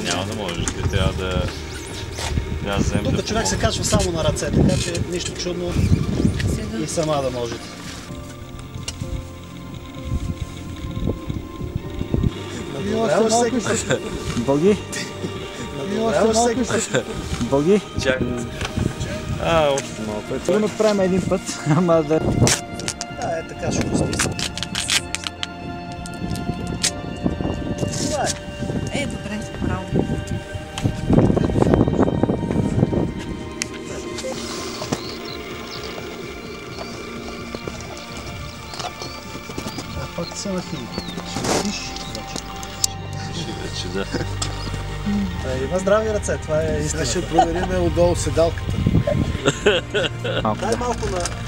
Няма да може. Трябва да вземем. Тук човек се качва само на ръце, така че нищо чудно и сама да можете. Надобряваш всеки път. Боги? Надобряваш всеки път. Боги? Чакай. Още малко. Трудно правим един път, ама да... Да, така ще го стисна. Това е. Добре, браво. А пак се нахили. Ще летиш вече. Да. Има здрави ръце, това е истина. Ще проверим отдолу седалката. Малко, Дай да. малко на...